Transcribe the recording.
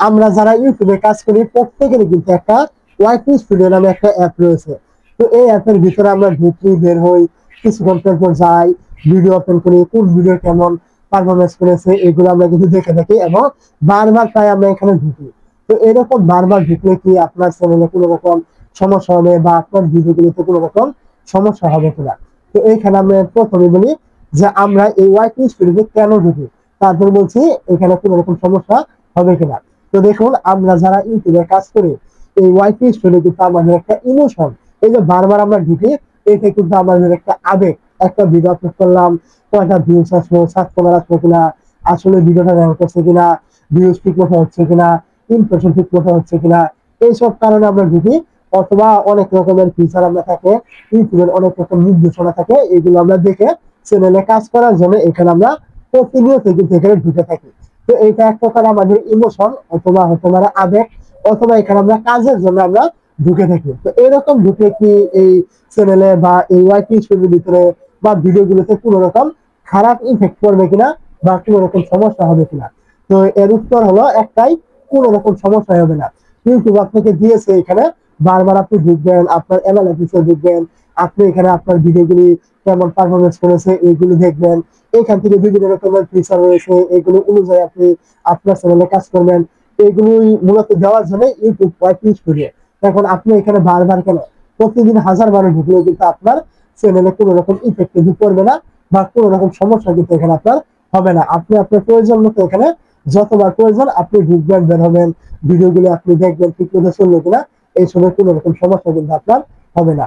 আমরা যারা ইউটিউবে কাজ করি প্রত্যেকেরই কিন্তু একটা ওয়াইটি স্টুডিও নামে একটা অ্যাপ রয়েছে। তো এই অ্যাপের ভিতরে আমরা ঢুকি, বের হই, কিছুক্ষণ পর যাই, ভিডিও ওপেন করি, কোন ভিডিও কেমন পারফরমেন্স করেছে এগুলো আমরা কিন্তু দেখে থাকি এবং বারবার প্রায় আমরা এখানে ঢুকি। তো এরকম বারবার ঢুকলে কি আপনার চ্যানেলে কোনো রকম সমস্যা হবে বা আপনার ভিডিওগুলোতে কোনো রকম সমস্যা হবে কিনা? তো এইখানে আমরা প্রথমে বলি যে আমরা এই ওয়াইটি স্টুডিওতে কেন ঢুকি, তারপর বলছি এখানে কোনো রকম সমস্যা হবে কিনা। তো দেখুন, আমরা যারা ইউটিউবে কাজ করি এই ওয়াইটি স্টুডিও কিন্তু আমাদের একটা ইমোশন। এই যে বারবার আমরা ঢুকি, এটা কিন্তু আমাদের একটা আবেগ। একটা ভিডিও আপলোড করলাম, কয়টা ভিউস আসলো, সাবস্ক্রাইবার আসলো কিনা, আসলে ভিডিওটা র্যাঙ্ক করছে কিনা, ভিউজ ঠিক মতো হচ্ছে কিনা, ইমপ্রেশন ঠিক মতো হচ্ছে কিনা, এইসব কারণে আমরা ঢুকি। অথবা অনেক রকমের ফিচার আমরা থাকে, ইউটিউবের অনেক রকম নির্দেশনা থাকে, এগুলো আমরা দেখে চ্যানেলে কাজ করার জন্য এখানে আমরা প্রতিনিয়ত কিন্তু এখানে ঢুকে থাকি। তো এটা এক প্রকার আমাদের ইমোশন অথবা হতে পারে আবেগ, অথবা এখানে আমরা কাজের জন্য আমরা ঢুকে থাকি। তো এরকম ঢুকে কি এই চ্যানেলে বা এই ওয়াইটি স্টুডিওর ভিতরে বা ভিডিওগুলোতে কোনো রকম খারাপ ইফেক্ট পড়বে কিনা বা কোনো রকম সমস্যা হবে কিনা? তো এর উত্তর হলো একটাই, কোনো রকম সমস্যা হবে না। ইউটিউব আপনাকে দিয়েছে এখানে, বারবার আপনি ঢুকবেন, আপনার অ্যানালাইসিসে ঢুকবেন, আপনি এখানে আপনার ভিডিওগুলি কেমন পারফরমেন্স করেছে এইগুলো দেখবেন। এখান থেকে বিভিন্ন রকমের ফিচার রয়েছে, এগুলো অনুযায়ী আপনি আপনার চ্যানেলে কাজ করবেন। এগুলোই মূলত দেওয়ার জন্য ইউটিউব ওয়াইটি স্টুডিও। এখন আপনি এখানে বারবার কেন, প্রতিদিন হাজার বার ঢুকলেও কিন্তু আপনার চ্যানেলে কোনো রকম ইফেক্ট কিন্তু পড়বে না বা কোনো রকম সমস্যা কিন্তু এখানে আপনার হবে না। আপনি আপনার প্রয়োজন মতো এখানে যতবার প্রয়োজন আপনি ঢুকবেন, বের হবেন, ভিডিওগুলো আপনি দেখবেন ঠিক মতো চললো কিনা, এই সময় কোনো রকম সমস্যা কিন্তু আপনার হবে না।